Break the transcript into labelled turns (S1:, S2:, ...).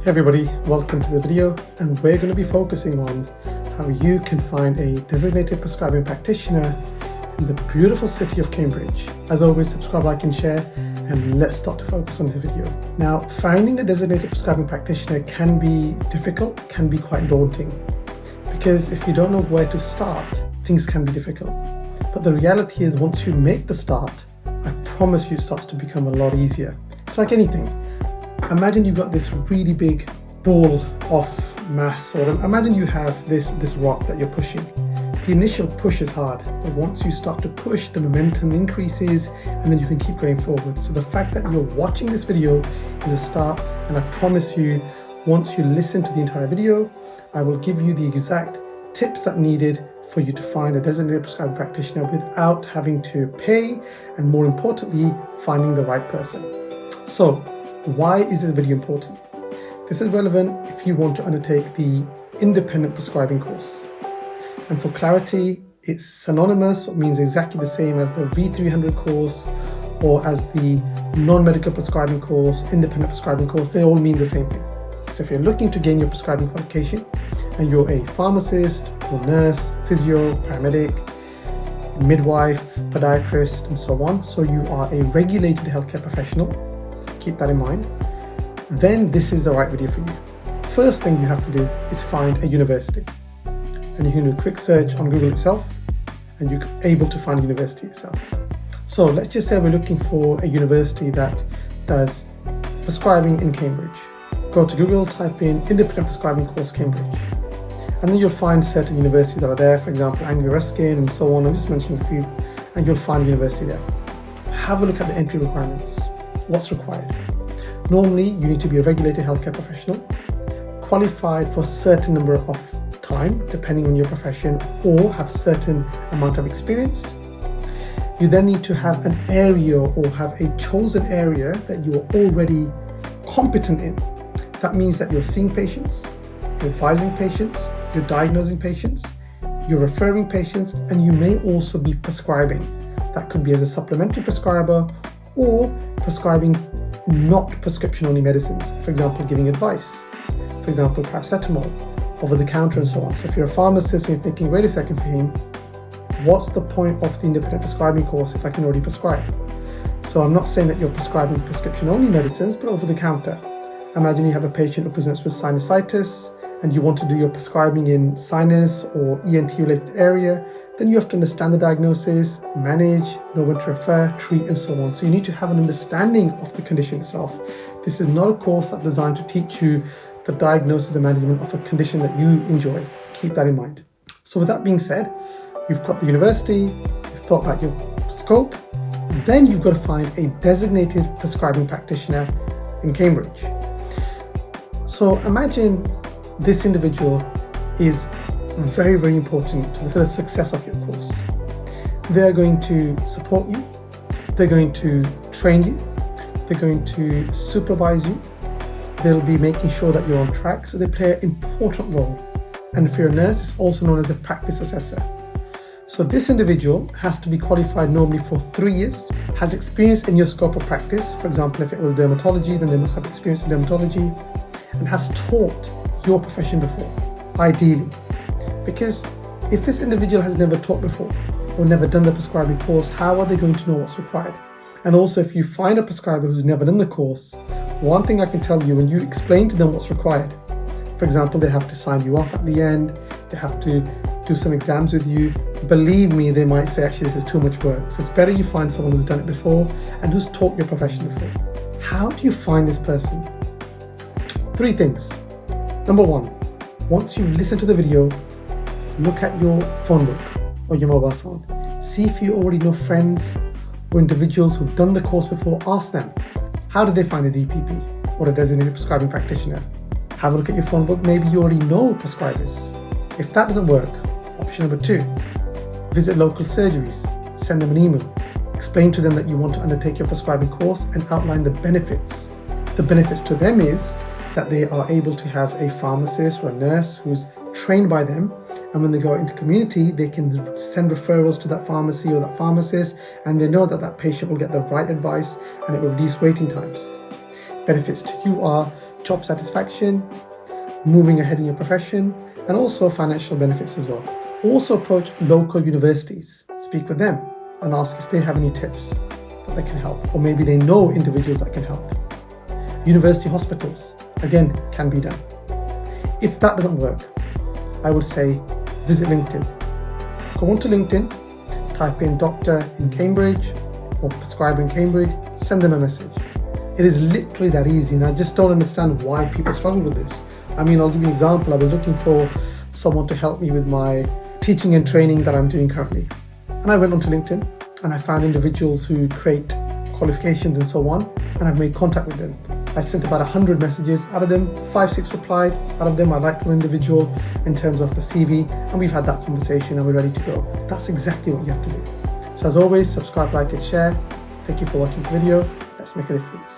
S1: Hey everybody, welcome to the video, and we're going to be focusing on how you can find a designated prescribing practitioner in the beautiful city of Cambridge. As always, subscribe, like and share, and let's start to focus on this video. Now, finding a designated prescribing practitioner can be difficult, can be quite daunting, because if you don't know where to start, things can be difficult. But the reality is, once you make the start, I promise you it starts to become a lot easier. It's like anything. Imagine you've got this really big ball of mass, or imagine you have this rock that you're pushing. The initial push is hard, but once you start to push, the momentum increases and then you can keep going forward. So the fact that you're watching this video is a start, and I promise you, once you listen to the entire video, I will give you the exact tips that are needed for you to find a designated prescribing practitioner without having to pay, and more importantly, finding the right person. So why is this video important? This is relevant if you want to undertake the Independent Prescribing course. And for clarity, it's synonymous, it means exactly the same as the V300 course or as the non-medical prescribing course, independent prescribing course. They all mean the same thing. So if you're looking to gain your prescribing qualification and you're a pharmacist or nurse, physio, paramedic, midwife, podiatrist, and so on, so you are a regulated healthcare professional, keep that in mind, then this is the right video for you. First thing you have to do is find a university. And you can do a quick search on Google itself and you're able to find a university itself. So let's just say we're looking for a university that does prescribing in Cambridge. Go to Google, type in Independent Prescribing Course Cambridge. And then you'll find certain universities that are there, for example, Anglia Ruskin and so on. I'm just mentioning a few, and you'll find a university there. Have a look at the entry requirements. What's required? Normally, you need to be a regulated healthcare professional, qualified for a certain number of time, depending on your profession, or have certain amount of experience. You then need to have an area or have a chosen area that you are already competent in. That means that you're seeing patients, you're advising patients, you're diagnosing patients, you're referring patients, and you may also be prescribing. That could be as a supplementary prescriber or prescribing not prescription-only medicines, for example, giving advice, for example, paracetamol, over the counter and so on. So if you're a pharmacist and you're thinking, wait a second, Fahim, what's the point of the independent prescribing course if I can already prescribe? So I'm not saying that you're prescribing prescription-only medicines, but over the counter. Imagine you have a patient who presents with sinusitis and you want to do your prescribing in sinus or ENT-related area, then you have to understand the diagnosis, manage, know when to refer, treat, and so on. So you need to have an understanding of the condition itself. This is not a course that's designed to teach you the diagnosis and management of a condition that you enjoy. Keep that in mind. So with that being said, you've got the university, you've thought about your scope, then you've got to find a designated prescribing practitioner in Cambridge. So imagine this individual is very, very important to the success of your course. They're going to support you, they're going to train you, they're going to supervise you, they'll be making sure that you're on track, so they play an important role. And if you're a nurse, it's also known as a practice assessor. So this individual has to be qualified normally for 3 years, has experience in your scope of practice. For example, if it was dermatology, then they must have experience in dermatology, and has taught your profession before, ideally. Because if this individual has never taught before or never done the prescribing course, how are they going to know what's required? And also, if you find a prescriber who's never done the course, one thing I can tell you, when you explain to them what's required, for example, they have to sign you off at the end, they have to do some exams with you, believe me, they might say, actually, this is too much work. So it's better you find someone who's done it before and who's taught your profession before. How do you find this person? 3 things. Number 1, once you've listened to the video, look at your phone book or your mobile phone. See if you already know friends or individuals who've done the course before. Ask them, how did they find a DPP or a designated prescribing practitioner? Have a look at your phone book. Maybe you already know prescribers. If that doesn't work, option number 2, visit local surgeries, send them an email, explain to them that you want to undertake your prescribing course and outline the benefits. The benefits to them is that they are able to have a pharmacist or a nurse who's trained by them, and when they go into community, they can send referrals to that pharmacy or that pharmacist, and they know that that patient will get the right advice and it will reduce waiting times. Benefits to you are job satisfaction, moving ahead in your profession, and also financial benefits as well. Also approach local universities, speak with them and ask if they have any tips that they can help, or maybe they know individuals that can help. University hospitals, again, can be done. If that doesn't work, I would say visit LinkedIn. Go onto LinkedIn, type in Doctor in Cambridge or Prescriber in Cambridge, send them a message. It is literally that easy, and I just don't understand why people struggle with this. I mean, I'll give you an example. I was looking for someone to help me with my teaching and training that I'm doing currently. And I went onto LinkedIn and I found individuals who create qualifications and so on, and I've made contact with them. I sent about 100 messages. Out of them, 5-6 replied. Out of them, I liked one individual in terms of the CV, and we've had that conversation and we're ready to go. That's exactly what you have to do. So as always, subscribe, like, and share. Thank you for watching this video. Let's make a difference.